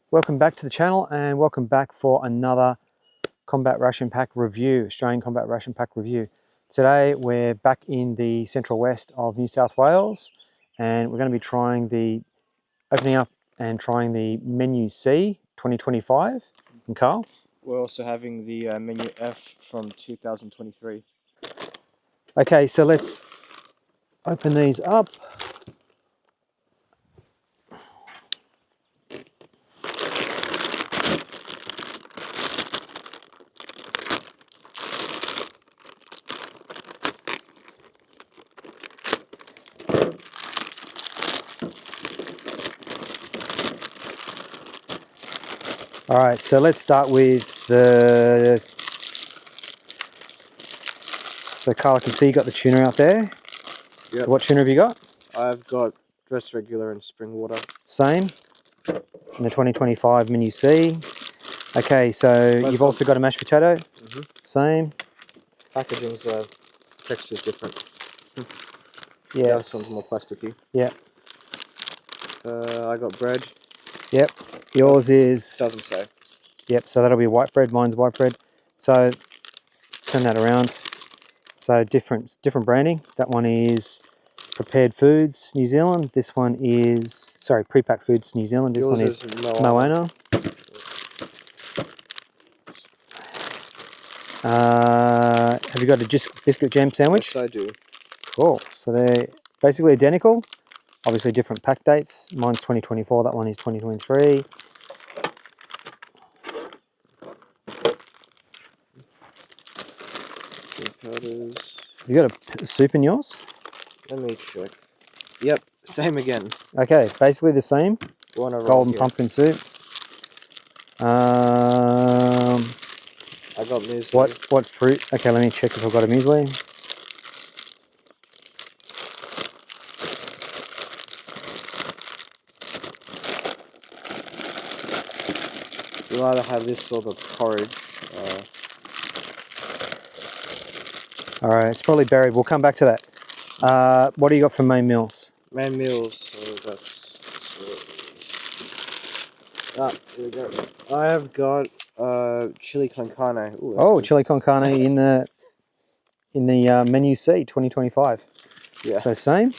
Welcome back to the channel and welcome back for another Combat Ration Pack review, Australian Combat Ration Pack review. Today we're back in the central west of New South Wales and we're going to be opening up and trying the Menu C 2025. And Carl? We're also having the Menu F from 2023. Okay, so let's open these up. All right, so let's start with the... So Carl, I can see you got the tuner out there. Yep. So what tuner have you got? I've got Dress Regular and Spring Water. Same. In the 2025 Menu C. Okay, so you've also got a mashed potato. Mm-hmm. Same. Packaging's texture's different. Yes. This one's more plasticky. Yeah. I got bread. Yep. Yours doesn't say. Yep. So that'll be white bread. Mine's white bread. So turn that around. So different branding. That one is Prepared Foods New Zealand. This one is Prepacked Foods New Zealand. This one is Moana. Have you got a biscuit jam sandwich? Yes, I do. Cool. So they're basically identical. Obviously different pack dates. Mine's 2024. That one is 2023. Have you got a soup in yours? Let me check. Yep, same again. Okay, basically the same. Golden pumpkin soup. I got muesli. What fruit? Okay, let me check if I've got a muesli. You'll either have this or the porridge. All right, it's probably buried. We'll come back to that. What do you got for main meals? Main meals, so that's... here we go. I have got chili con carne. Ooh, oh, chili con carne in the Menu C 2025. Yeah. So same.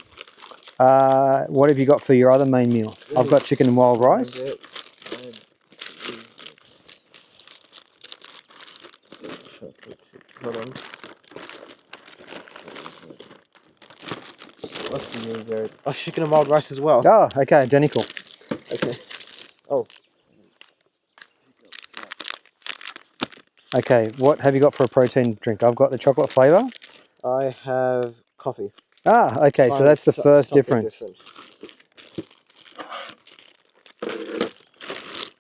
What have you got for your other main meal? I've got chicken and wild rice. Hold on. Must be really good. Oh, chicken and wild rice as well. Oh, okay, identical. Okay. Oh. Okay, what have you got for a protein drink? I've got the chocolate flavour. I have coffee. Ah, okay, so that's the first difference.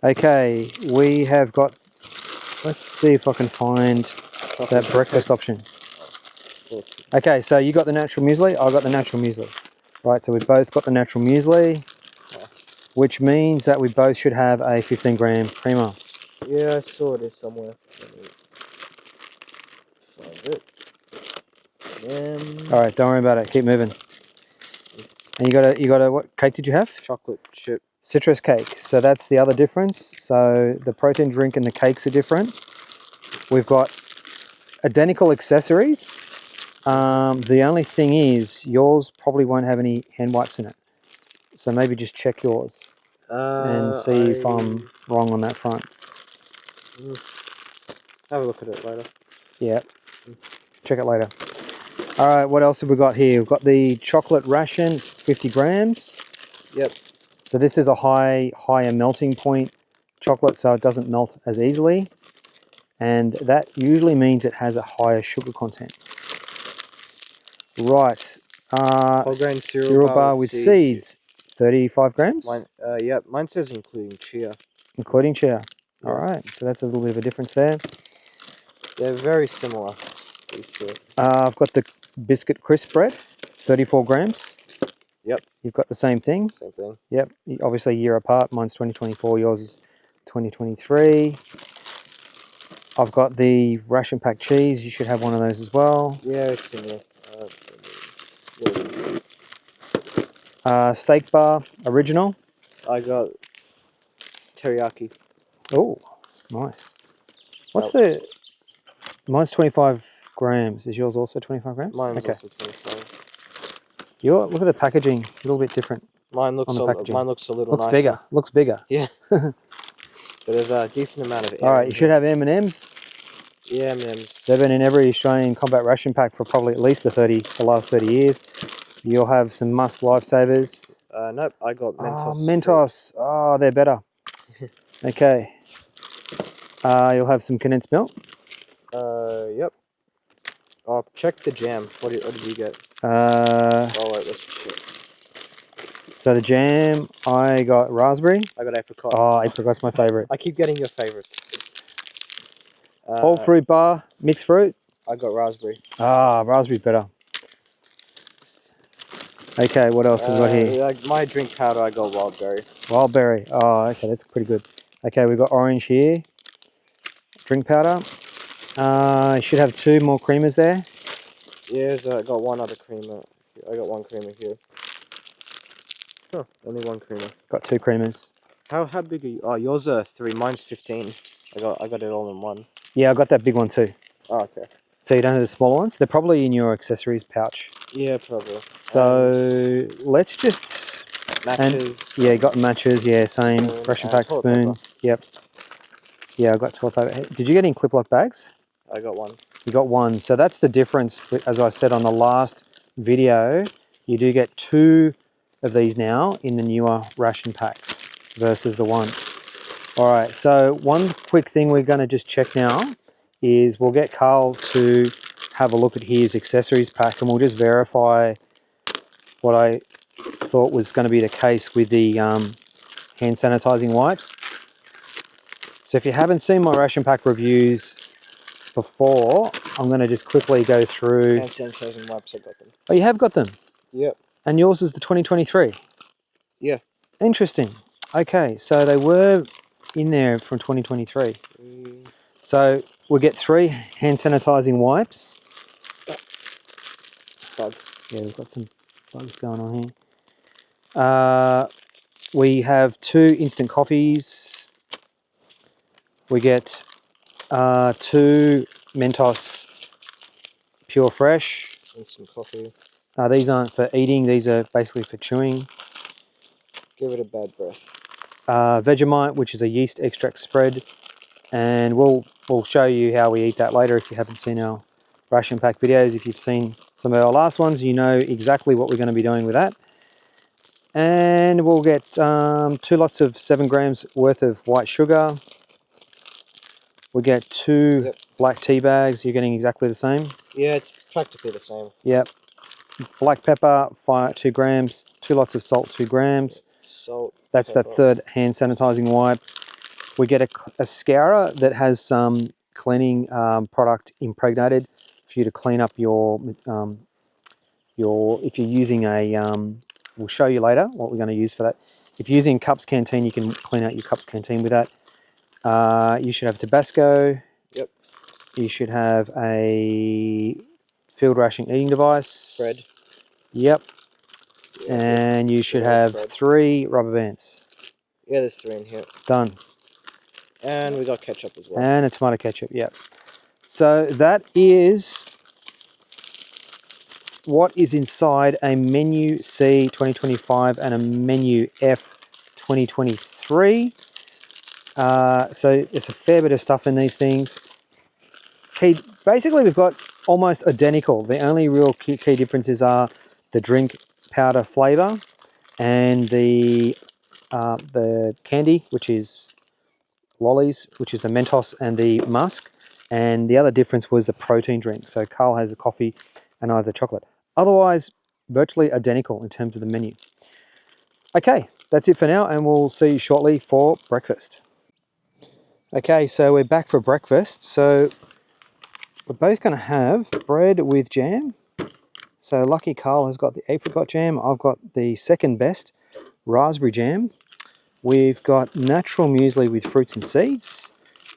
Okay, we have got... Let's see if I can find that breakfast option. Okay, so you got the natural muesli, I got the natural muesli. Right, so we both got the natural muesli, which means that we both should have a 15-gram creamer. Yeah, I saw it somewhere. Let me find it. All right, don't worry about it. Keep moving. And you got a what cake did you have? Chocolate chip. Citrus cake. So that's the other difference. So the protein drink and the cakes are different. We've got identical accessories. The only thing is yours probably won't have any hand wipes in it. So maybe just check yours and see if I'm wrong on that front. Have a look at it later. Yeah, check it later. All right, what else have we got here? We've got the chocolate ration, 50 grams. Yep. So this is a higher melting point chocolate, so it doesn't melt as easily. And that usually means it has a higher sugar content. Right. Whole grain cereal bar with seeds. 35 grams? Yep, mine says including chia. Including chia. All right, so that's a little bit of a difference there. They're very similar, these two. I've got the biscuit crisp bread, 34 grams. Yep. You've got the same thing? Same thing. Yep, obviously a year apart. Mine's 2024, yours is 2023. I've got the ration pack cheese. You should have one of those as well. Yeah, it's in there. Steak bar, original. I got teriyaki. Oh, nice. What's the... Mine's 25 grams. Is yours also 25 grams? Mine's also 25. Look at the packaging. A little bit different. Mine looks a little looks nicer. bigger. Looks bigger. Yeah. But there's a decent amount of air. All right, you should have M&Ms. Yeah, M&Ms. They've been in every Australian combat ration pack for probably at least the last 30 years. You'll have some Musk Lifesavers. Nope, I got Mentos. Oh, Mentos. Oh, they're better. Okay. You'll have some condensed milk. Yep. Oh, check the jam. What did you get? Oh, wait, let's check. So the jam, I got raspberry. I got apricot. Oh, apricot's my favourite. I keep getting your favourites. Whole fruit bar, mixed fruit. I got raspberry. Ah, raspberry's better. Okay, what else have we got here? Like my drink powder, I got wild berry. Wild berry. Oh, okay, that's pretty good. Okay, we've got orange here. Drink powder. You should have 2 more creamers there. Yes, I got one other creamer. I got one creamer here. Oh, only one creamer. Got 2 creamers. How big are you? Oh, yours are 3. Mine's 15. I got it all in one. Yeah, I got that big one too. Oh, okay. So you don't have the smaller ones? They're probably in your accessories pouch. Yeah, probably. So let's just... Matches. Yeah, got matches. Yeah, same. Spoon, Ration pack toilet spoon. paper. Yep. Yeah, I got toilet paper. Did you get in clip-lock bags? I got one. You got one. So that's the difference. As I said on the last video, you do get 2 of these now in the newer ration packs versus the 1. All right, so one quick thing we're going to just check now is we'll get Karl to have a look at his accessories pack, and we'll just verify what I thought was going to be the case with the hand sanitizing wipes. So if you haven't seen my ration pack reviews before, I'm going to just quickly go through. Hand sanitizing wipes, I got them. Oh, you have got them? Yep. And yours is the 2023? Yeah. Interesting. Okay, so they were in there from 2023. So we'll get 3 hand sanitizing wipes. Bug. Yeah, we've got some bugs going on here. We have 2 instant coffees. We get 2 Mentos Pure Fresh. Instant coffee. These aren't for eating, these are basically for chewing. Give it a bad breath. Vegemite, which is a yeast extract spread. And we'll show you how we eat that later if you haven't seen our ration pack videos. If you've seen some of our last ones, you know exactly what we're going to be doing with that. And we'll get 2 lots of 7 grams worth of white sugar. We'll get 2 black tea bags. You're getting exactly the same? Yeah, it's practically the same. Yep. Black pepper, 2 grams. 2 lots of salt, 2 grams. Salt. That's pepper. that 3rd hand sanitizing wipe. We get a scourer that has some cleaning product impregnated for you to clean up your if you're using a, we'll show you later what we're going to use for that. If you're using Cups Canteen, you can clean out your Cups Canteen with that. You should have Tabasco. Yep. You should have a field ration eating device. Bread. Yep. Yeah, and you should have bread. 3 rubber bands. Yeah, there's 3 in here. Done. And we got ketchup as well. And a tomato ketchup, yep. So that is what is inside a Menu C 2025 and a Menu F 2023. So there's a fair bit of stuff in these things. Basically, we've got almost identical. The only real key differences are the drink powder flavour and the candy, which is lollies, which is the Mentos and the Musk. And the other difference was the protein drink. So Karl has the coffee and I have the chocolate. Otherwise, virtually identical in terms of the menu. Okay, that's it for now, and we'll see you shortly for breakfast. Okay, so we're back for breakfast. So we're both going to have bread with jam. So lucky Karl has got the apricot jam. I've got the second best raspberry jam. We've got natural muesli with fruits and seeds.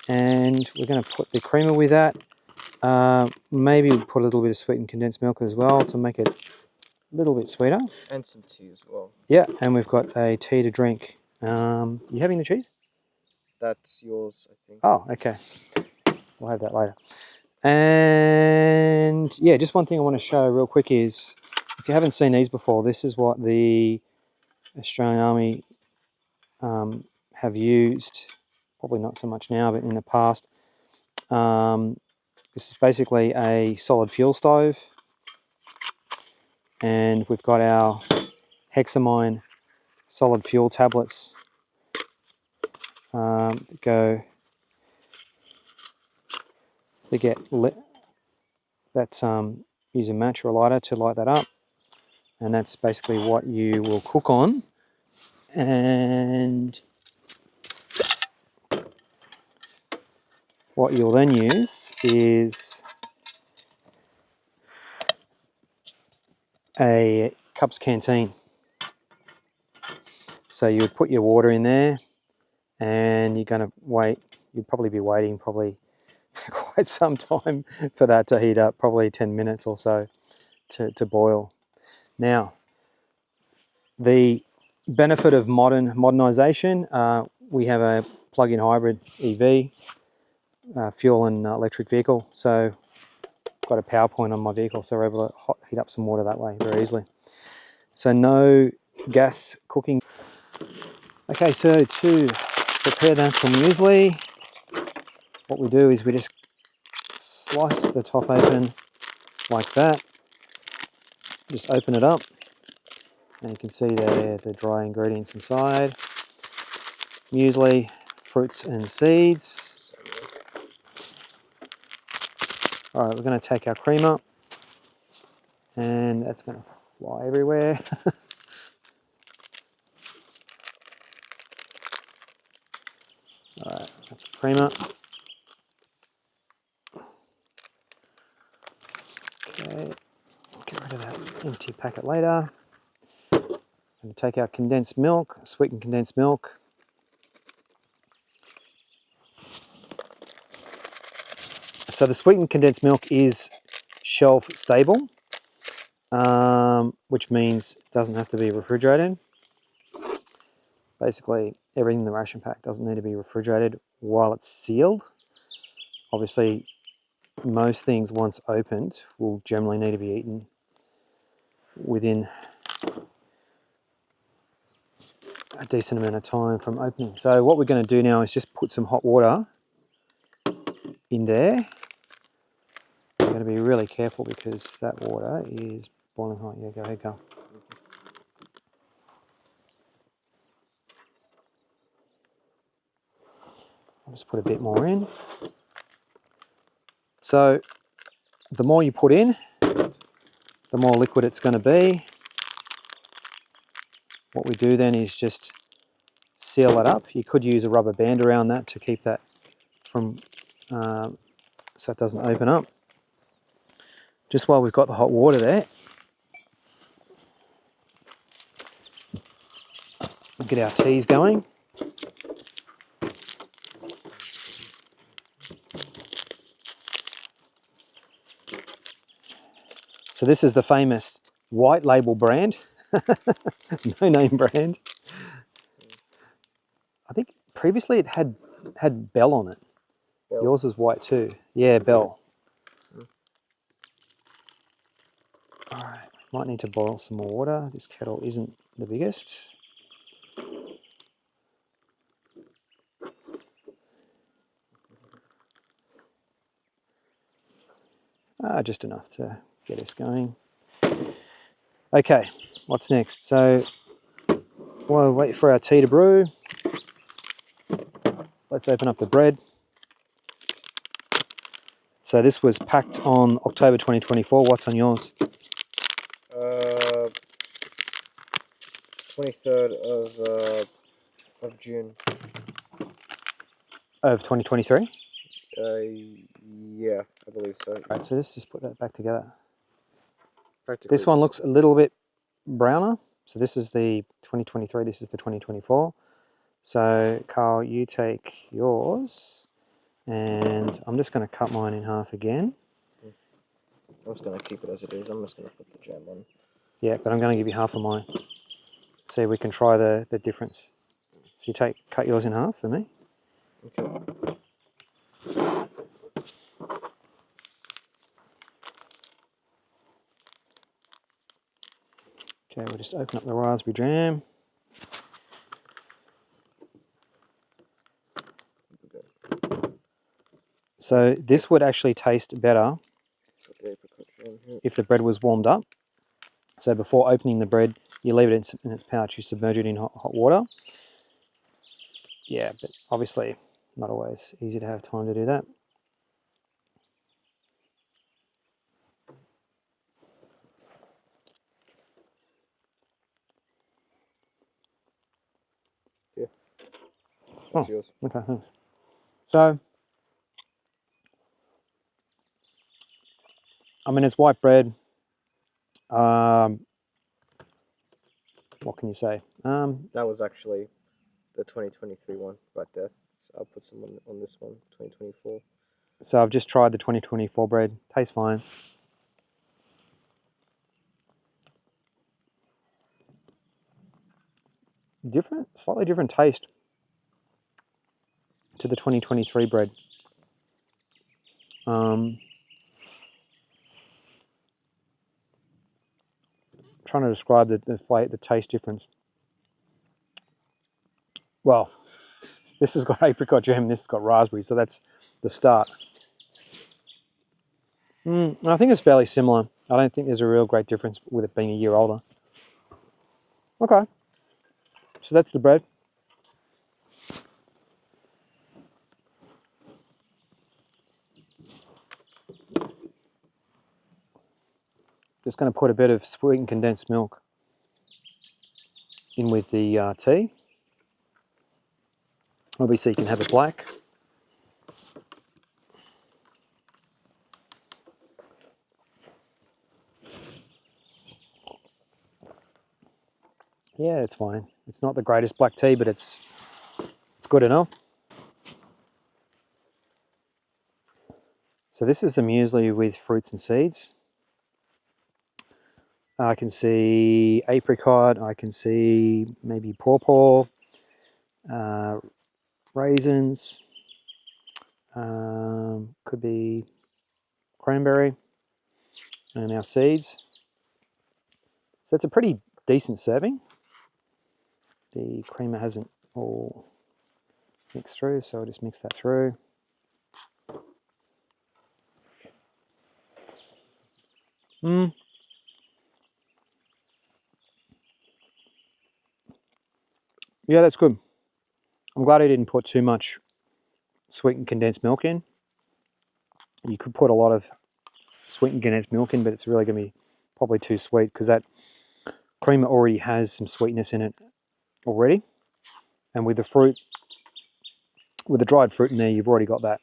And we're going to put the creamer with that. Maybe we'll put a little bit of sweetened condensed milk as well to make it a little bit sweeter. And some tea as well. Yeah, and we've got a tea to drink. You having the cheese? That's yours, I think. Oh, okay. We'll have that later. And yeah, just one thing I want to show real quick is, if you haven't seen these before, this is what the Australian Army have used. Probably not so much now, but in the past. This is basically a solid fuel stove, and we've got our hexamine solid fuel tablets. They get lit. That's use a match or a lighter to light that up, and that's basically what you will cook on. And what you'll then use is a Cup's canteen. So you would put your water in there, and you're going to wait. You'd probably be waiting quite some time for that to heat up, probably 10 minutes or so to boil. Now, the benefit of modernisation, we have a plug-in hybrid EV, fuel and electric vehicle. So I've got a PowerPoint on my vehicle, so we're able to heat up some water that way very easily. So no gas cooking. Okay, so to prepare that for muesli, what we do is we just slice the top open like that. Just open it up, and you can see there the dry ingredients inside. Muesli, fruits and seeds. All right, we're going to take our creamer, and that's going to fly everywhere. All right, that's the creamer. Okay, get rid of that empty packet later. I'm going to take our condensed milk, sweetened condensed milk. So the sweetened condensed milk is shelf stable, which means it doesn't have to be refrigerated. Basically, everything in the ration pack doesn't need to be refrigerated while it's sealed. Obviously, most things once opened will generally need to be eaten within a decent amount of time from opening. So what we're going to do now is just put some hot water in there. We're going to be really careful because that water is boiling hot. Yeah, go ahead, go. I'll just put a bit more in. So the more you put in, the more liquid it's going to be. What we do then is just seal it up. You could use a rubber band around that to keep that from, so it doesn't open up. Just while we've got the hot water there, we'll get our teas going. So this is the famous white label brand, no name brand. I think previously it had Bell on it. Bell. Yours is white too. Yeah, Bell. All right, might need to boil some more water. This kettle isn't the biggest. Just enough to get us going. Okay, what's next? So while we wait for our tea to brew, let's open up the bread. So this was packed on October 2024. What's on yours? 23rd of June. Of 2023? Yeah, I believe so. Right, so let's just put that back together. Practically This one looks a little bit browner. So this is the 2023, this is the 2024. So Carl, you take yours, and I'm just going to cut mine in half again. I'm just going to keep it as it is. I'm just going to put the jam on. Yeah, but I'm going to give you half of mine. See if we can try the difference. So you cut yours in half for me. Okay. Okay, we'll just open up the raspberry jam. So this would actually taste better if the bread was warmed up. So before opening the bread, you leave it in its pouch, you submerge it in hot water. Yeah, but obviously not always easy to have time to do that. Yeah. That's yours. Okay, thanks. So, I mean, it's white bread. What can you say? That was actually the 2023 one right there. So I'll put some on this one, 2024. So I've just tried the 2024 bread. Tastes fine. Different, slightly different taste to the 2023 bread. Trying to describe the taste difference. Well, this has got apricot jam, this has got raspberry, so that's the start. I think it's fairly similar. I don't think there's a real great difference with it being a year older. Okay, so that's the bread. Just going to put a bit of sweetened condensed milk in with the tea. Obviously you can have it black. Yeah, it's fine. It's not the greatest black tea, but it's good enough. So this is the muesli with fruits and seeds. I can see apricot, I can see maybe pawpaw, raisins, could be cranberry, and our seeds. So it's a pretty decent serving. The creamer hasn't all mixed through, so I'll just mix that through. Yeah, that's good. I'm glad I didn't put too much sweetened condensed milk in. You could put a lot of sweetened condensed milk in, but it's really going to be probably too sweet because that creamer already has some sweetness in it already. And with the fruit, with the dried fruit in there, you've already got that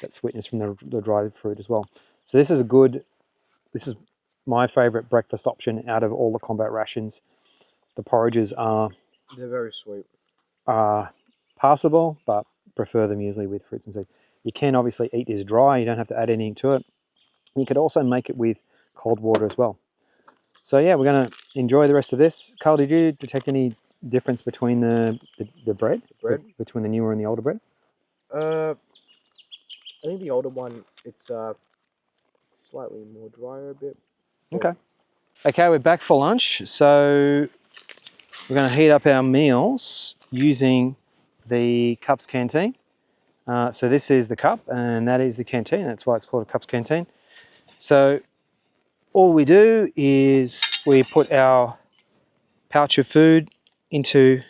sweetness from the dried fruit as well. So this is my favourite breakfast option out of all the combat rations. The porridges are... They're very sweet. Passable, but prefer the muesli with fruits and seeds. You can obviously eat this dry, you don't have to add anything to it. You could also make it with cold water as well. So yeah, we're going to enjoy the rest of this. Carl, did you detect any difference between the bread? Between the newer and the older bread? I think the older one, it's slightly more drier a bit. Okay. Okay, we're back for lunch. So we're going to heat up our meals using the Cups Canteen. So this is the cup and that is the canteen. That's why it's called a Cups Canteen. So all we do is we put our pouch of food into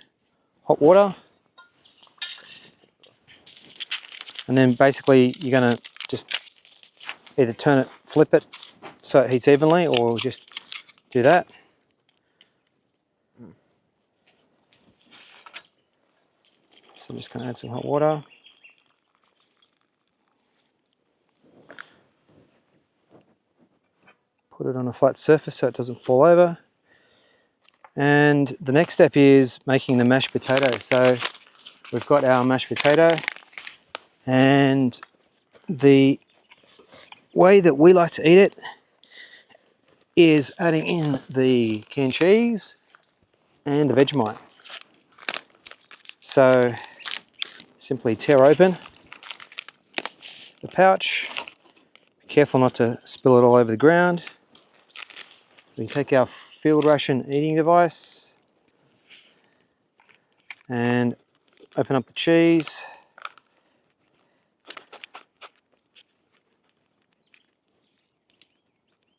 hot water, and then basically you're going to just either flip it so it heats evenly, or just do that. So I'm just going to add some hot water. Put it on a flat surface so it doesn't fall over. And the next step is making the mashed potato. So we've got our mashed potato, and the way that we like to eat it is adding in the canned cheese and the Vegemite. So simply tear open the pouch. Be careful not to spill it all over the ground. We take our field ration eating device and open up the cheese.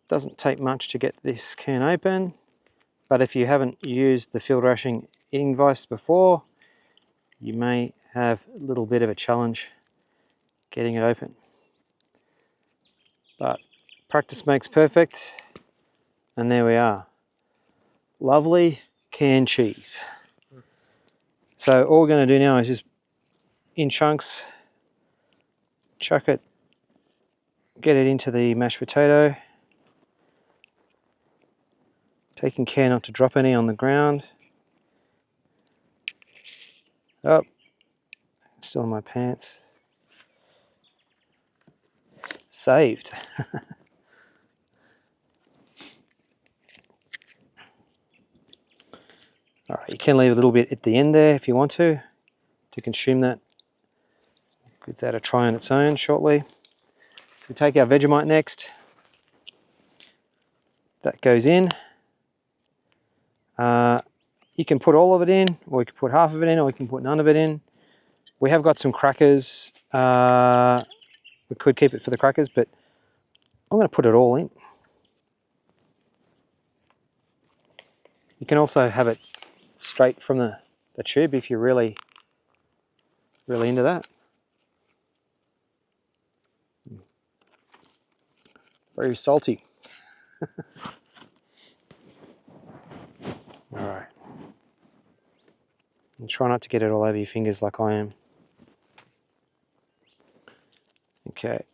Doesn't take much to get this can open, but if you haven't used the field ration eating device before, you may have a little bit of a challenge getting it open. But practice makes perfect, and there we are. Lovely canned cheese. So all we're going to do now is just in chunks chuck it, get it into the mashed potato, taking care not to drop any on the ground. Oh, still in my pants. Saved. All right, you can leave a little bit at the end there if you want to consume that. Give that a try on its own shortly. So we take our Vegemite next. That goes in. You can put all of it in, or you can put half of it in, or you can put none of it in. We have got some crackers. We could keep it for the crackers, but I'm going to put it all in. You can also have it straight from the tube if you're really into that. Very salty. All right. And try not to get it all over your fingers like I am. Okay.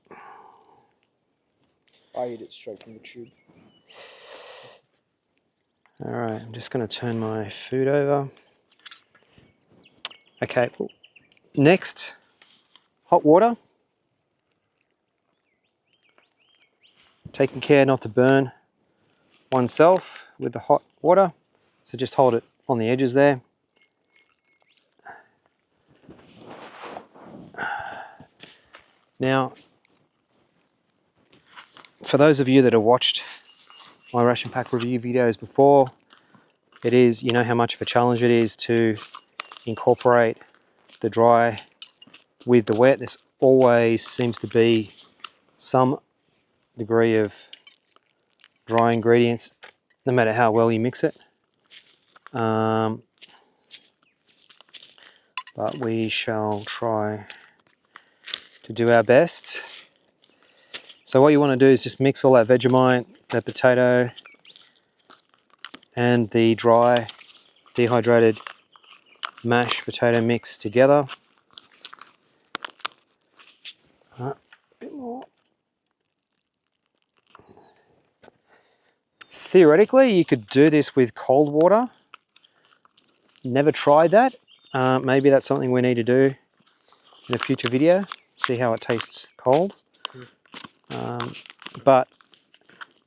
I eat it straight from the tube. All right, I'm just going to turn my food over. Okay, next, hot water. Taking care not to burn oneself with the hot water. So just hold it on the edges there. Now, for those of you that have watched my ration pack review videos before, you know how much of a challenge it is to incorporate the dry with the wet. There's always seems to be some degree of dry ingredients, no matter how well you mix it. But we shall try to do our best. So what you want to do is just mix all that Vegemite, that potato, and the dry dehydrated mashed potato mix together. A bit more. Theoretically, you could do this with cold water. Never tried that. Maybe that's something we need to do in a future video. See how it tastes cold. But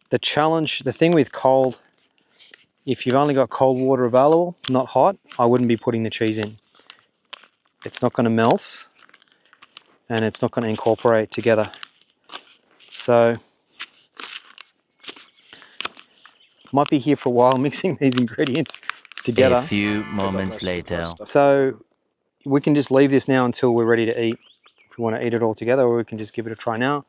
the challenge, the thing with cold, if you've only got cold water available, not hot, I wouldn't be putting the cheese in. It's not going to melt and it's not going to incorporate together. So, might be here for a while mixing these ingredients together. A few moments later. So, we can just leave this now until we're ready to eat. If we want to eat it all together, or we can just give it a try now.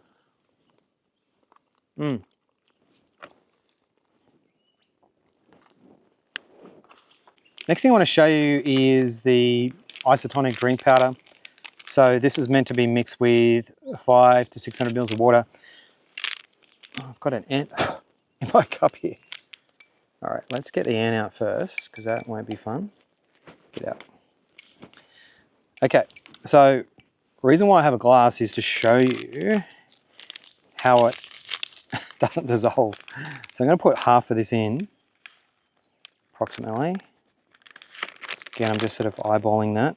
Next thing I want to show you is the Isotonic drink powder. So this is meant to be mixed with 500 to 600 mils of water. Oh, I've got an ant in my cup here. All right, let's get the ant out first because that won't be fun. Get out. Okay, so the reason why I have a glass is to show you how it doesn't dissolve. So I'm going to put half of this in, approximately. Again, I'm just sort of eyeballing that.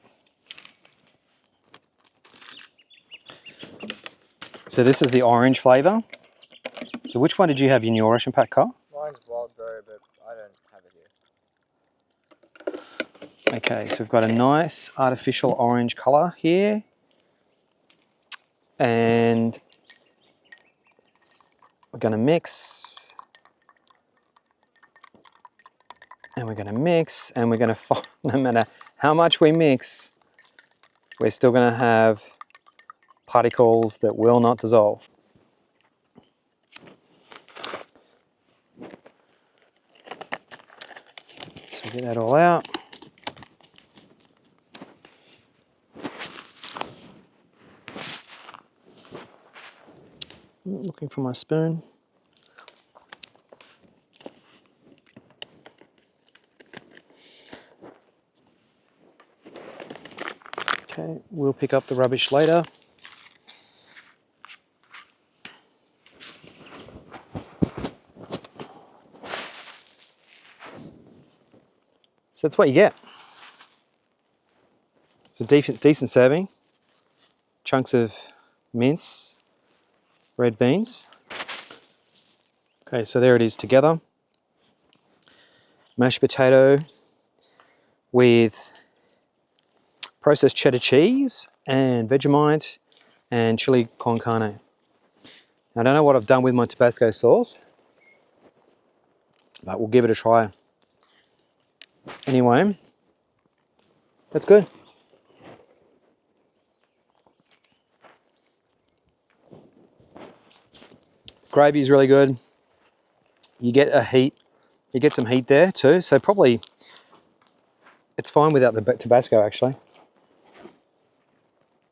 So this is the orange flavour. So which one did you have in your ration pack, Karl? Mine's wild berry, but I don't have it Okay, so we've got a nice artificial orange color here. And we're going to mix. And we're going to mix. And we're going to, no matter how much we mix, we're still going to have particles that will not dissolve. So get that all out. Looking for my spoon. Okay, we'll pick up the rubbish later. So that's what you get. It's a decent serving. Chunks of mince, red beans. Okay, so there it is together. Mashed potato with processed cheddar cheese and Vegemite and chili con carne. Now, I don't know what I've done with my Tabasco sauce, but we'll give it a try. Anyway, that's good. Gravy is really good. You get a heat, you get some heat there too, so probably it's fine without the Tabasco actually.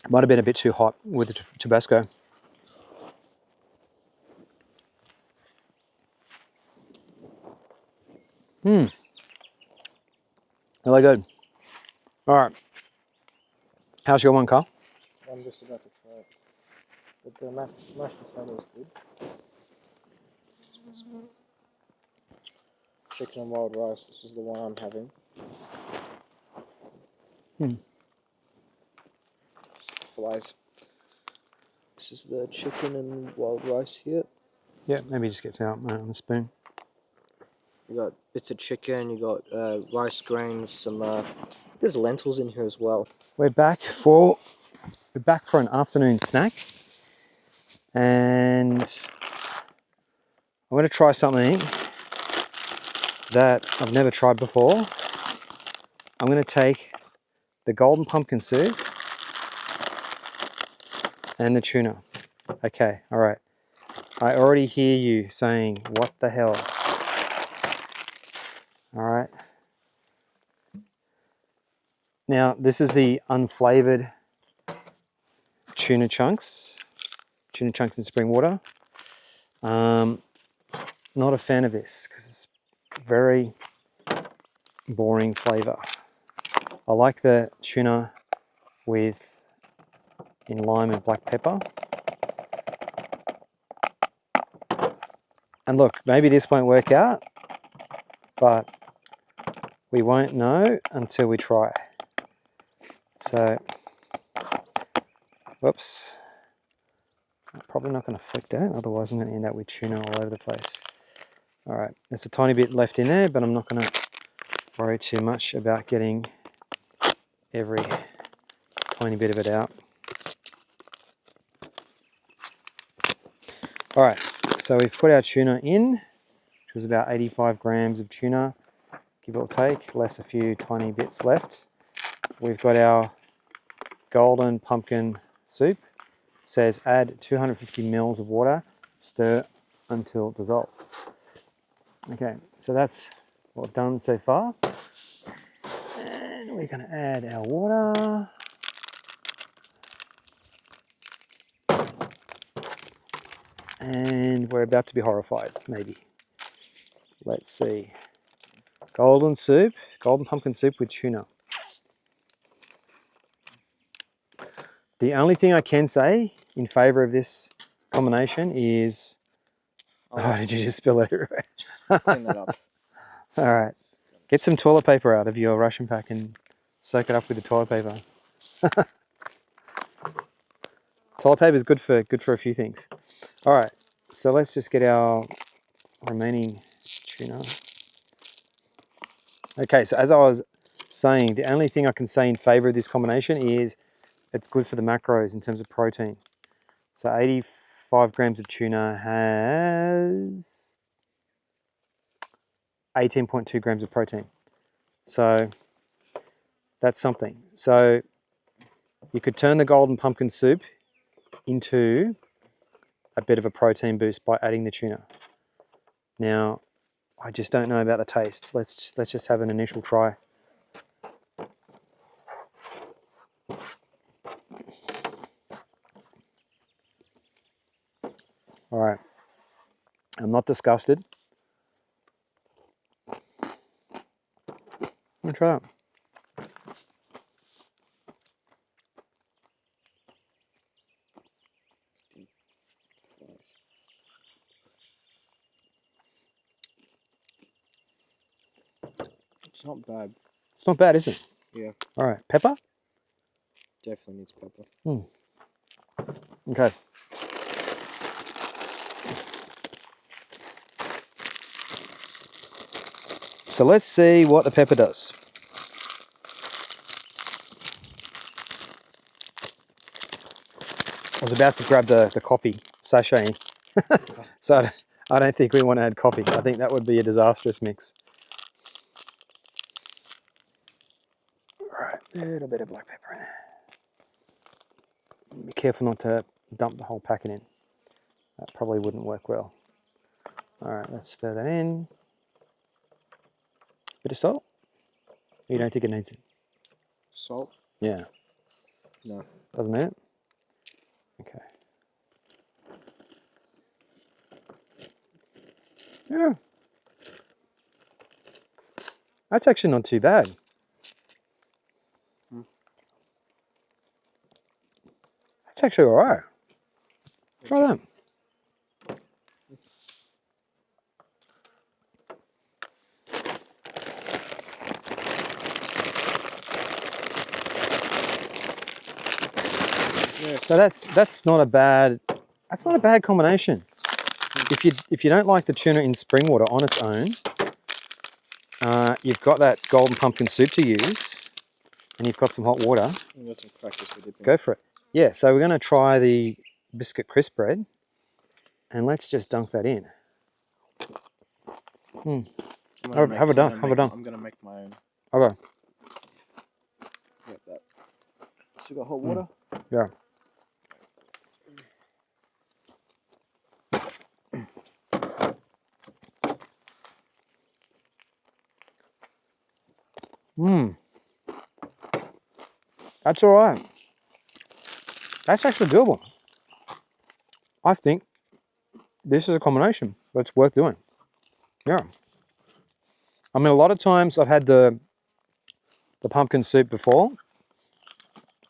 It might have been a bit too hot with the Tabasco. Really good. All right. How's your one, Carl? I'm just about to try it. But the mashed potato is good. Chicken and wild rice, this is the one I'm having. Slice. This is the chicken and wild rice here. Yeah, maybe just get out on the spoon. You got bits of chicken, you got rice grains, some there's lentils in here as well. We're back for an afternoon snack, and I'm going to try something that I've never tried before. I'm going to take the golden pumpkin soup and the tuna. Okay, all right. I already hear you saying, what the hell? All right. Now, this is the unflavored tuna chunks in spring water. Not a fan of this because it's very boring flavor. I like the tuna in lime and black pepper. And look, maybe this won't work out, but we won't know until we try. So, whoops. I'm probably not going to flick that, otherwise I'm going to end up with tuna all over the place. All right, there's a tiny bit left in there, but I'm not going to worry too much about getting every tiny bit of it out. All right, so we've put our tuna in, which was about 85 grams of tuna, give or take, less a few tiny bits left. We've got our golden pumpkin soup. It says add 250 mils of water, stir until dissolved. Okay, so that's what we've done so far. And we're going to add our water. And we're about to be horrified, maybe. Let's see. Golden pumpkin soup with tuna. The only thing I can say in favor of this combination is... Oh, did you just spill it everywhere? Clean that up. All right. Get some toilet paper out of your ration pack and soak it up with the toilet paper. Toilet paper is good for a few things. All right. So let's just get our remaining tuna. Okay, so as I was saying the only thing I can say in favor of this combination is it's good for the macros in terms of protein. So 85 grams of tuna has 18.2 grams of protein. So that's something. So you could turn the golden pumpkin soup into a bit of a protein boost by adding the tuna. Now, I just don't know about the taste. Let's just have an initial try. All right. I'm not disgusted. I'm gonna try it. It's not bad. It's not bad, is it? Yeah. All right. Pepper? Definitely needs pepper. Okay. So let's see what the pepper does. I was about to grab the coffee sachet, so I don't think we want to add coffee. I think that would be a disastrous mix. All right, a little bit of black pepper in there. Be careful not to dump the whole packet in. That probably wouldn't work well. All right, let's stir that in. Bit of salt. You don't think it needs it? Salt? Yeah. No. Doesn't need it? Okay. Yeah. That's actually not too bad. That's actually all right. Try that. Yes. So that's not a bad combination. If you don't like the tuna in spring water on its own, you've got that golden pumpkin soup to use, and you've got some hot water. I've got some crackers for dipping. Go for it. Yeah. So we're going to try the biscuit crisp bread, and let's just dunk that in. Have a dunk. Have a dunk. I'm gonna make my own. Okay. Get that. So you got hot water? Yeah. That's all right. That's actually doable. I think this is a combination that's worth doing. Yeah. I mean, a lot of times I've had the pumpkin soup before,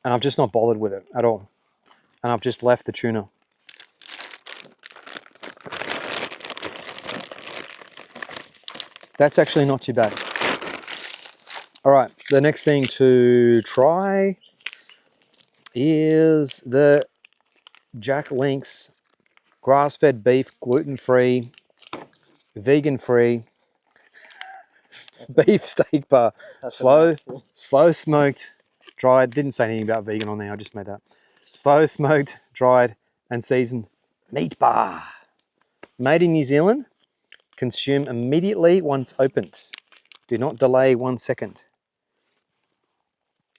and I've just not bothered with it at all. And I've just left the tuna. That's actually not too bad. All right, the next thing to try is the Jack Link's grass-fed beef, gluten-free, vegan-free beef steak bar. Slow smoked, dried. Didn't say anything about vegan on there. I just made that. Slow smoked, dried, and seasoned meat bar. Made in New Zealand. Consume immediately once opened. Do not delay 1 second.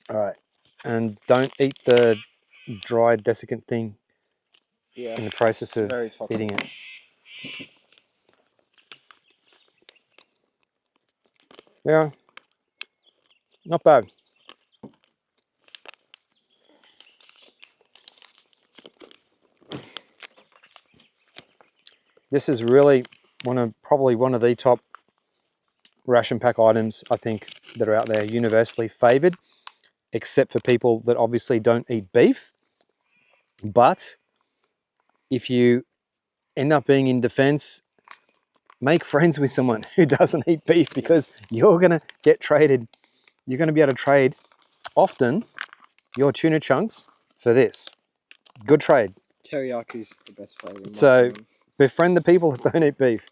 All right, and don't eat the dried desiccant thing in the process of eating it. Yeah, not bad. This is really probably one of the top ration pack items I think that are out there, universally favoured, except for people that obviously don't eat beef. But if you end up being in defence, make friends with someone who doesn't eat beef, because you're going to get traded. You're going to be able to trade often your tuna chunks for this. Good trade. Teriyaki is the best flavour. So befriend the people that don't eat beef.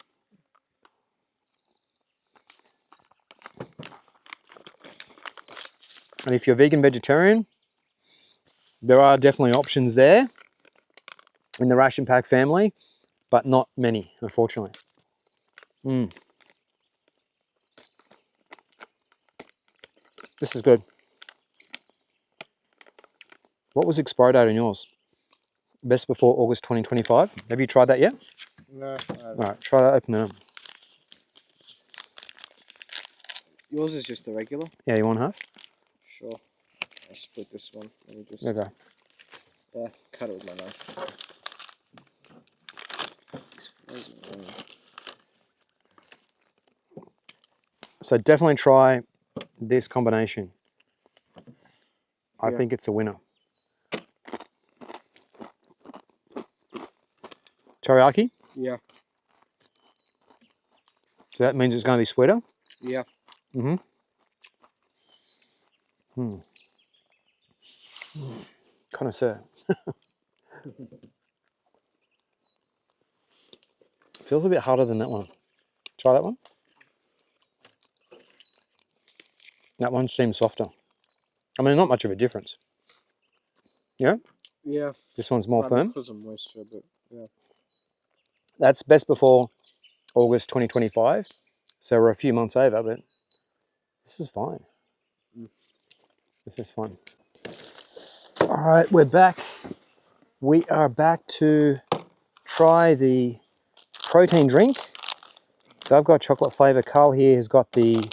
And if you're vegan, vegetarian, there are definitely options there in the Ration Pack family, but not many, unfortunately. This is good. What was the expiry date on yours? Best before August 2025. Have you tried that yet? No. All right, try that. Open it up. Yours is just the regular? Yeah, you want half? Sure. I'll split this one. Let me just... Okay. Yeah, cut it with my knife. So definitely try this combination. I Yeah. think it's a winner. Teriyaki? Yeah. So that means it's going to be sweeter? Yeah. Connoisseur. Feels a bit harder than that one. Try that one. That one seems softer. I mean, not much of a difference. Yeah? Yeah. This one's more firm. Because of moisture, but yeah. That's best before August 2025. So we're a few months over, but this is fine. This is fun. All right, we're back. We are back to try the protein drink. So I've got chocolate flavor. Karl here has got the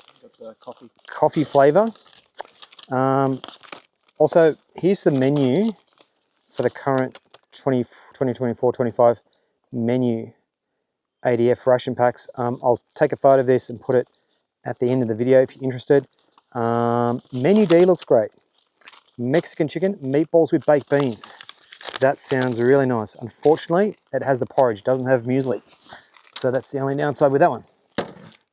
coffee flavor. Also, here's the menu for the current 2024-25 menu ADF ration packs. I'll take a photo of this and put it at the end of the video if you're interested. Menu D looks great. Mexican chicken, meatballs with baked beans. That sounds really nice. Unfortunately, it has the porridge, doesn't have muesli. So that's the only downside with that one.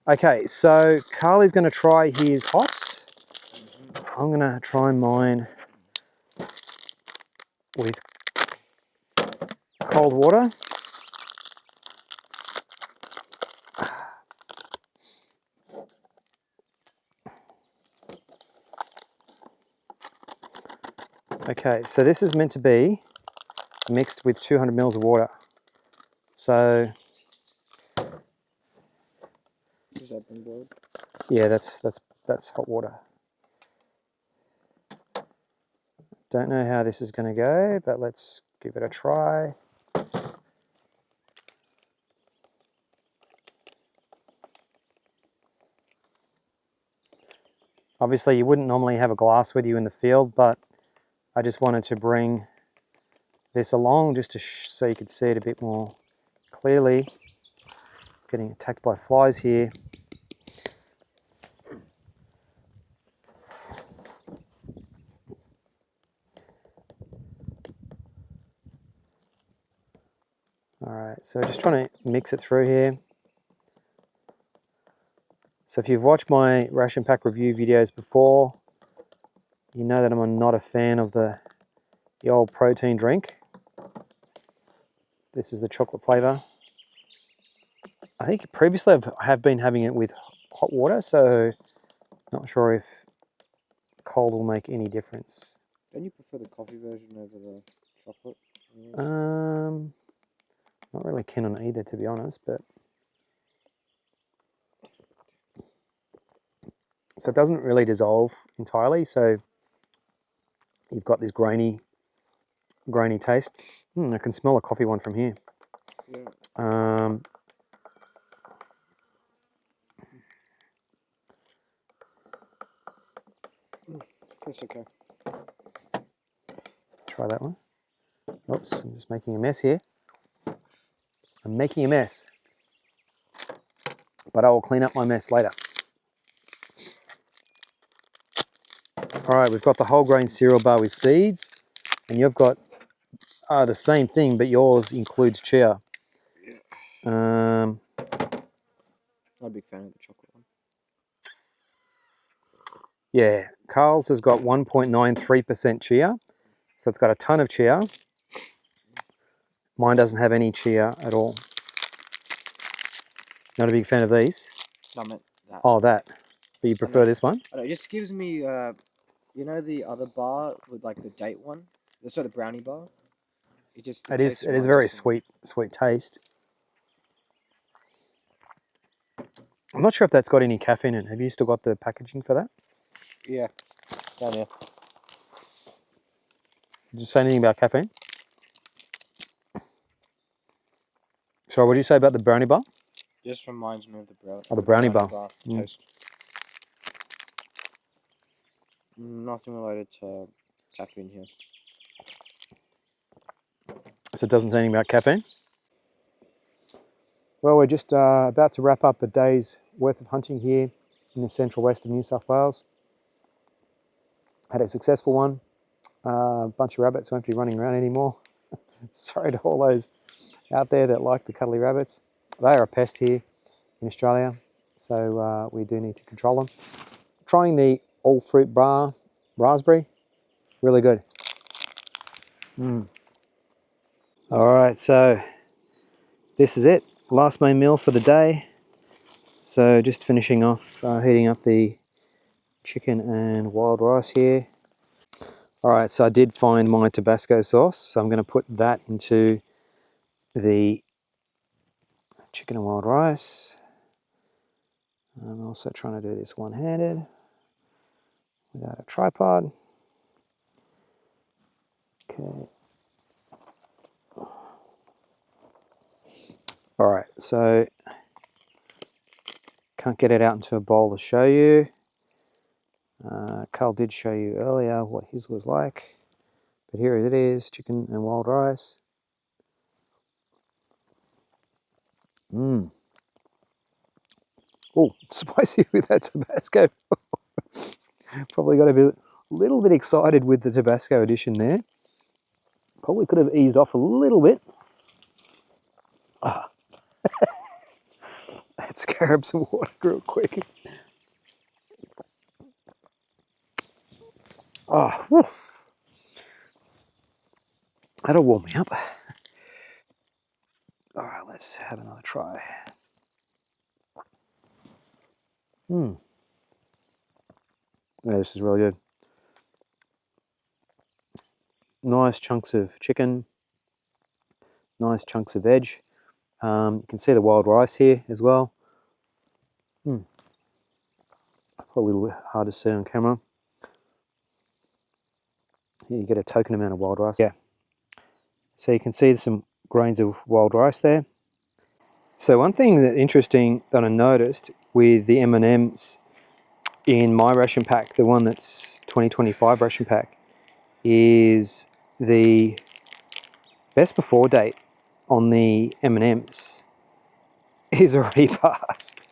Okay, so Karl is going to try his hots. I'm going to try mine with cold water. Okay, so this is meant to be mixed with 200 mils of water. So Is that been boiled? yeah, that's hot water. Don't know how this is going to go, but let's give it a try. Obviously, you wouldn't normally have a glass with you in the field, but I just wanted to bring this along just to so you could see it a bit more clearly. Getting attacked by flies here. All right, so just trying to mix it through here. So if you've watched my ration pack review videos before, you know that I'm not a fan of the old protein drink. This is the chocolate flavor. I think previously I have been having it with hot water, so not sure if cold will make any difference. Don't you prefer the coffee version over the chocolate? Not really keen on either, to be honest, but so it doesn't really dissolve entirely, so you've got this grainy taste. I can smell a coffee one from here. Yeah. That's okay. Try that one. Oops, I'm just making a mess here. I'm making a mess, but I will clean up my mess later. All right, we've got the whole grain cereal bar with seeds, and you've got the same thing, but yours includes chia. Yeah. I'm a big fan of the chocolate one. Yeah, Karl's has got 1.93% chia, so it's got a ton of chia. Mine doesn't have any chia at all. Not a big fan of these. No, I meant that. Oh, that. But you prefer this one? I know, it just gives me You know the other bar with like the date one? So the brownie bar? It It tastes is reminds very me of sweet taste. I'm not sure if that's got any caffeine in it. Have you still got the packaging for that? Yeah, down here. Did you say anything about caffeine? Sorry, what did you say about the brownie bar? Just reminds me of Oh, the brownie bar. taste. Nothing related to caffeine here. So it doesn't say anything about caffeine? Well, we're just about to wrap up a day's worth of hunting here in the central west of New South Wales. Had a successful one. A bunch of rabbits won't be running around anymore. Sorry to all those out there that like the cuddly rabbits. They are a pest here in Australia, so we do need to control them. Trying the all fruit bar raspberry, really good. All right, so this is it. Last main meal for the day. So just finishing off, heating up the chicken and wild rice here. All right, so I did find my Tabasco sauce, so I'm going to put that into the chicken and wild rice. I'm also trying to do this one-handed without a tripod. Okay. All right, so can't get it out into a bowl to show you. Karl did show you earlier what his was like, but here it is, chicken and wild rice. Oh, spicy with that Tabasco. Probably got to be a little bit excited with the Tabasco addition there. Probably could have eased off a little bit. Let's grab some water real quick. Whew. That'll warm me up. All right, let's have another try. Yeah, this is really good. Nice chunks of chicken, nice chunks of veg. You can see the wild rice here as well. Probably a little bit hard to see on camera. Here you get a token amount of wild rice. Yeah. So you can see some grains of wild rice there. So one thing that's interesting that I noticed with the M&Ms in my ration pack, the one that's 2025 ration pack, is the best before date on the M&Ms is already passed.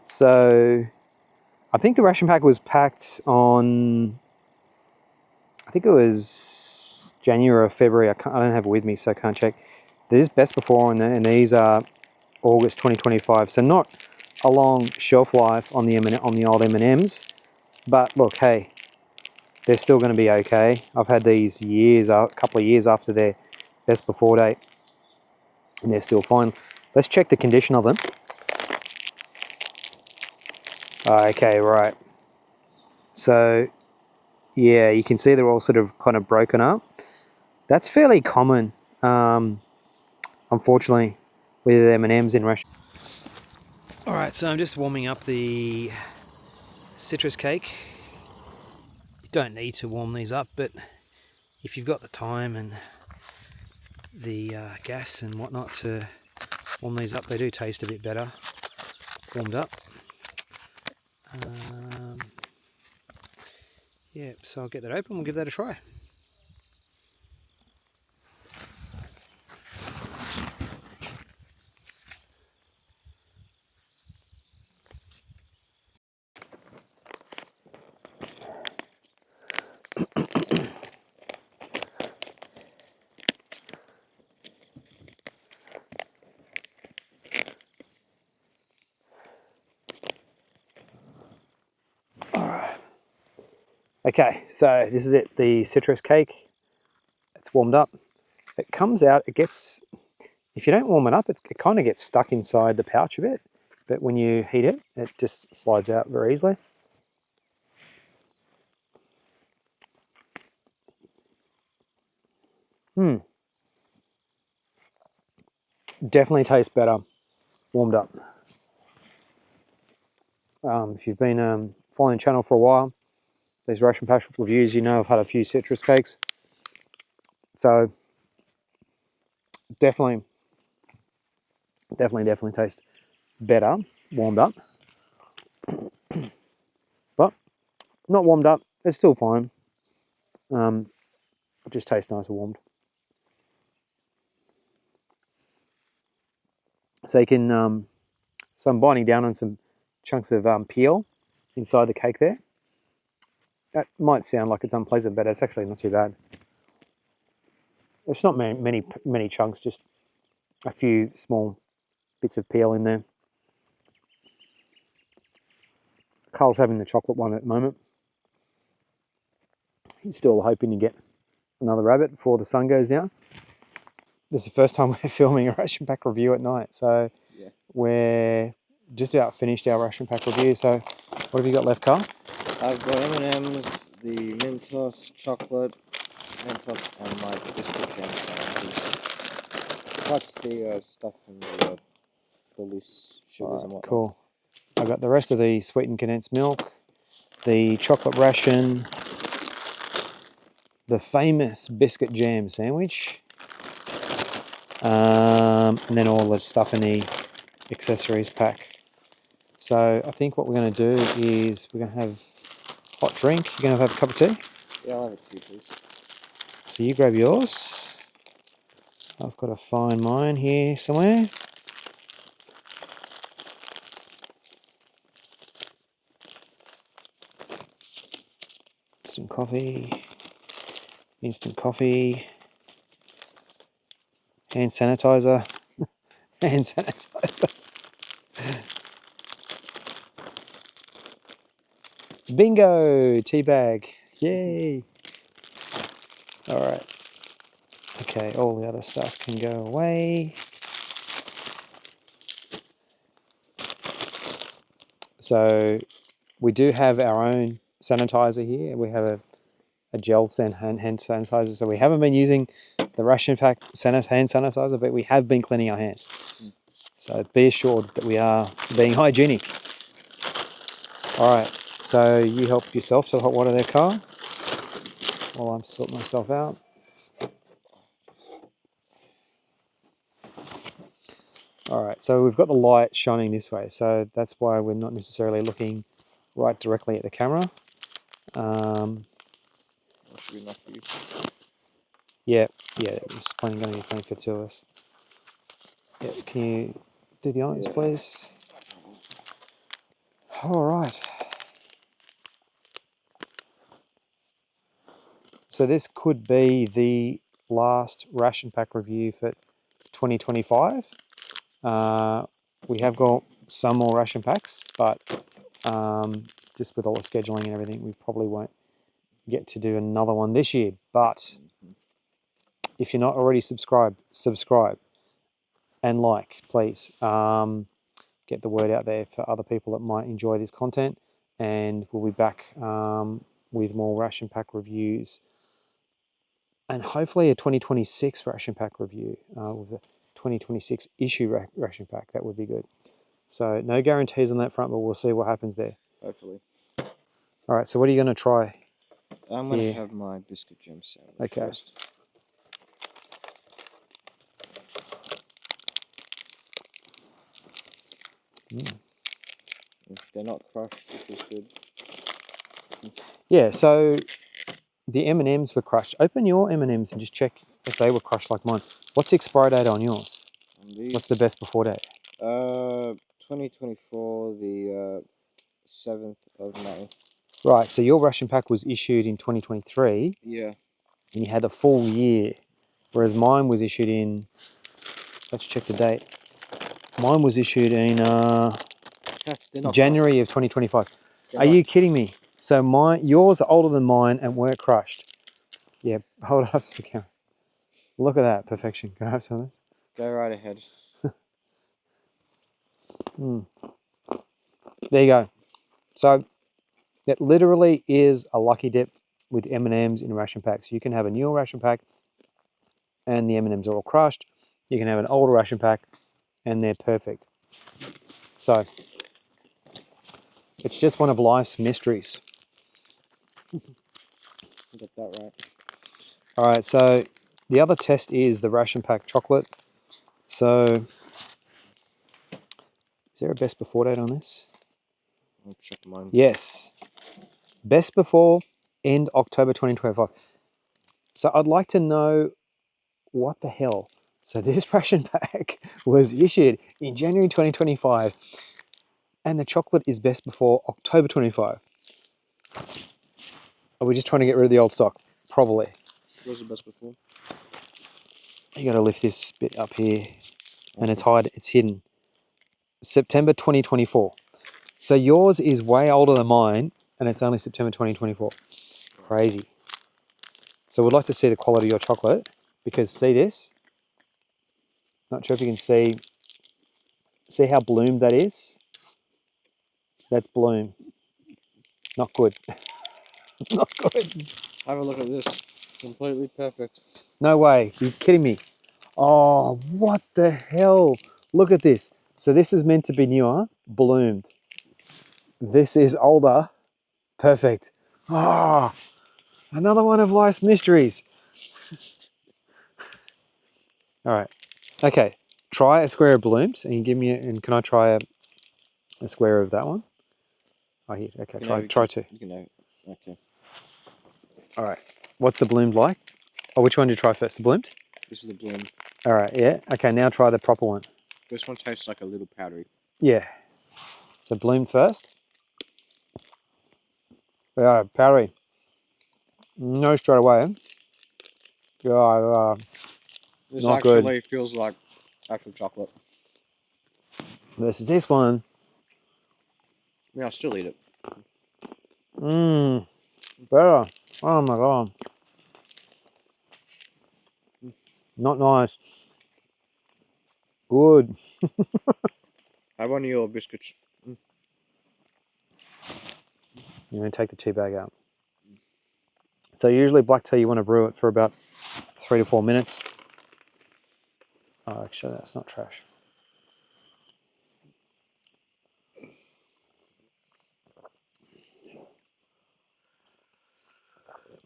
So I think the ration pack was packed on, I think it was January or February. I don't have it with me, so I can't check. There's best before on there, and these are August 2025. So not a long shelf life on the old M&Ms, but look, hey, they're still going to be okay. I've had these years, a couple of years after their best before date, and they're still fine. Let's check the condition of them. Okay, right. So yeah, you can see they're all sort of kind of broken up. That's fairly common, unfortunately, with M&Ms in ration. All right, so I'm just warming up the citrus cake. You don't need to warm these up, but if you've got the time and the gas and whatnot to warm these up, they do taste a bit better warmed up. Yeah, so I'll get that open, we'll give that a try. Okay, so this is it, the citrus cake. It's warmed up. It comes out, it gets, if you don't warm it up, it kind of gets stuck inside the pouch a bit, but when you heat it, it just slides out very easily. Definitely tastes better warmed up. If you've been following the channel for a while, these ration pack reviews, you know I've had a few citrus cakes. So definitely tastes better warmed up. But not warmed up, it's still fine. It just tastes nicer warmed. So you can, so I'm biting down on some chunks of peel inside the cake there. That might sound like it's unpleasant, but it's actually not too bad. It's not many chunks, just a few small bits of peel in there. Carl's having the chocolate one at the moment. He's still hoping to get another rabbit before the sun goes down. This is the first time we're filming a ration pack review at night, so Yeah. we're just about finished our ration pack review. So what have you got left, Carl? I've got M&M's, the Mentos chocolate, Mentos, and my biscuit jam sandwiches. Plus the stuff from the loose sugars and whatnot. Cool. I've got the rest of the sweetened condensed milk, the chocolate ration, the famous biscuit jam sandwich, and then all the stuff in the accessories pack. So I think what we're going to do is we're going to have hot drink. You're going to have a cup of tea? Yeah, I'll have it too, please. So you grab yours. I've got to find mine here somewhere. Instant coffee. Instant coffee. Hand sanitizer. Hand sanitizer. Bingo! Tea bag. Yay! Alright. Okay, all the other stuff can go away. So we do have our own sanitizer here. We have a gel hand sanitizer. So we haven't been using the ration pack hand sanitizer, but we have been cleaning our hands. So be assured that we are being hygienic. All right, so you help yourself to the hot water there, Carl, while I'm sorting myself out. All right, so we've got the light shining this way, so that's why we're not necessarily looking right directly at the camera. That should be enough for you. Yeah, it's going to be plenty for two of us. Yeah, can you do the honors, please? All right. So this could be the last ration pack review for 2025. We have got some more ration packs, but just with all the scheduling and everything, we probably won't get to do another one this year. But if you're not already subscribed, subscribe and like, please. Get the word out there for other people that might enjoy this content, and we'll be back with more ration pack reviews and hopefully a 2026 ration pack review with a 2026 issue ration pack. That would be good. So no guarantees on that front, but we'll see what happens there. Hopefully. All right, so what are you going to try? I'm going to have my biscuit jam sandwich first. If they're not crushed, it is good. Yeah, so the M&Ms were crushed. Open your M&Ms and just check if they were crushed like mine. What's the expiry date on yours? What's the best before date? 2024, the 7th of May. Right, so your ration pack was issued in 2023. Yeah. And you had a full year, whereas mine was issued in, let's check the date. Mine was issued in January of 2025. Are you kidding me? So yours are older than mine and weren't crushed. Yeah, hold it up to the camera. Look at that, perfection. Can I have something? Go right ahead. There you go. So it literally is a lucky dip with M&Ms in ration packs. You can have a newer ration pack and the M&Ms are all crushed. You can have an older ration pack and they're perfect. So it's just one of life's mysteries. Got that right. All right, so the other test is the ration pack chocolate. So is there a best before date on this? I'll check mine. Yes. Best before end October 2025. So I'd like to know what the hell. So this ration pack was issued in January 2025 and the chocolate is best before October 25. Are we just trying to get rid of the old stock? Probably. What was the best before? You got to lift this bit up here and it's hidden. September 2024. So yours is way older than mine and it's only September 2024. Crazy. So we'd like to see the quality of your chocolate because see this? Not sure if you can see how bloomed that is? That's bloom. Not good. Not good. Have a look at this. Completely perfect. No way. You're kidding me. Oh, what the hell? Look at this. So this is meant to be newer, bloomed. This is older, perfect. Ah, another one of life's mysteries. All right. Okay. Try a square of blooms and give me and can I try a square of that one? Oh, here. Okay. Try two. You can have it. Okay. All right. What's the bloomed like? Oh, which one did you try first? The bloomed? This is the bloom. All right. Yeah. Okay. Now try the proper one. This one tastes like a little powdery. Yeah. So bloomed first. Yeah, powdery. No, straight away. Yeah, This not actually good. feels like actual chocolate. Versus this one. I mean, I'll still eat it. Mmm. Better. Oh my god. Not nice. Good. Have one of your biscuits. You're going to take the tea bag out. So usually black tea, you want to brew it for about 3 to 4 minutes. Oh, actually, that's not trash.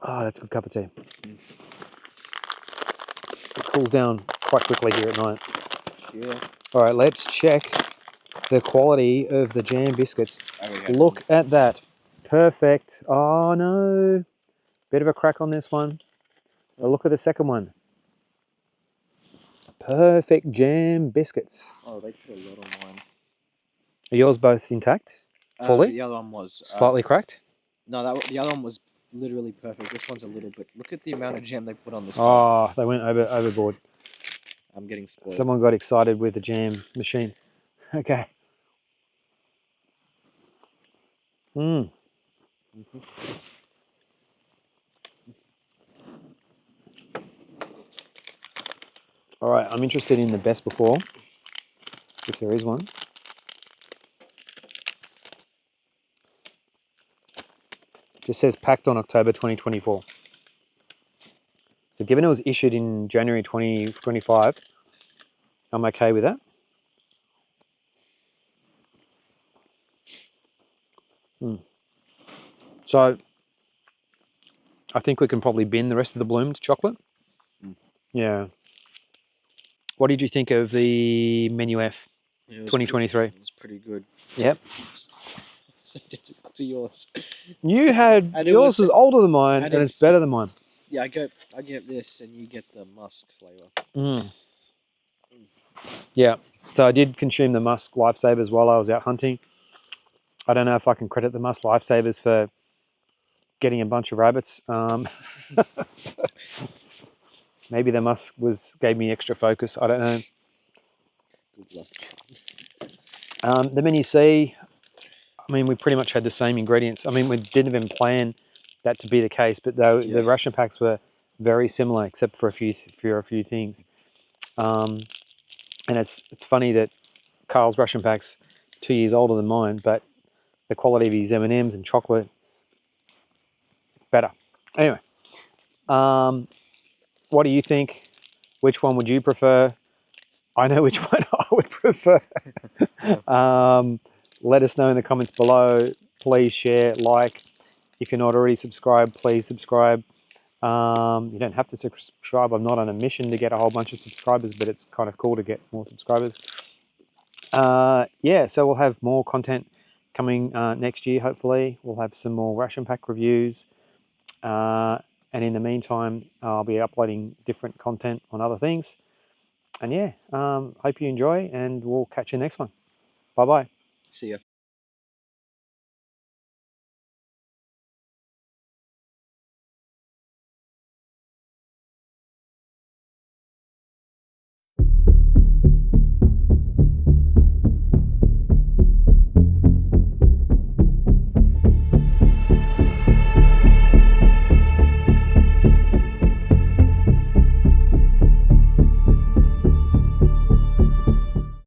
Oh, that's a good cup of tea. It cools down quite quickly here at night. Yeah. All right, let's check the quality of the jam biscuits. Look at that. Perfect. Oh, no. Bit of a crack on this one. But look at the second one. Perfect jam biscuits. Oh, they put a lot on mine. Are yours both intact? Fully? The other one was Slightly cracked? No, the other one was literally perfect. This one's a little bit. Look at the amount of jam they put on this top. Oh, they went overboard. I'm getting spoiled. Someone got excited with the jam machine. Okay. Mmm. All right, I'm interested in the best before, if there is one. Just says packed on October 2024. So given it was issued in January 2025, I'm okay with that. So I think we can probably bin the rest of the bloomed chocolate. Yeah. What did you think of the Menu F 2023? It was pretty good. Yep. It's identical to yours. You had yours is older than mine and it's better than mine. Yeah, I get this and you get the musk flavor. Yeah. So I did consume the musk lifesavers while I was out hunting. I don't know if I can credit the musk lifesavers for getting a bunch of rabbits. Maybe the musk gave me extra focus. I don't know. Good luck. The menu C, I mean, we pretty much had the same ingredients. I mean, we didn't even plan that to be the case, but the ration packs were very similar, except for a few things. And it's funny that Karl's ration pack's 2 years older than mine, but the quality of his M&Ms and chocolate, better. Anyway, what do you think? Which one would you prefer? I know which one I would prefer. Let us know in the comments below. Please share, like. If you're not already subscribed, please subscribe. You don't have to subscribe. I'm not on a mission to get a whole bunch of subscribers, but it's kind of cool to get more subscribers. Yeah, so we'll have more content coming next year, hopefully. We'll have some more ration pack reviews. And in the meantime, I'll be uploading different content on other things. And yeah, hope you enjoy, and we'll catch you next one. Bye-bye. See ya.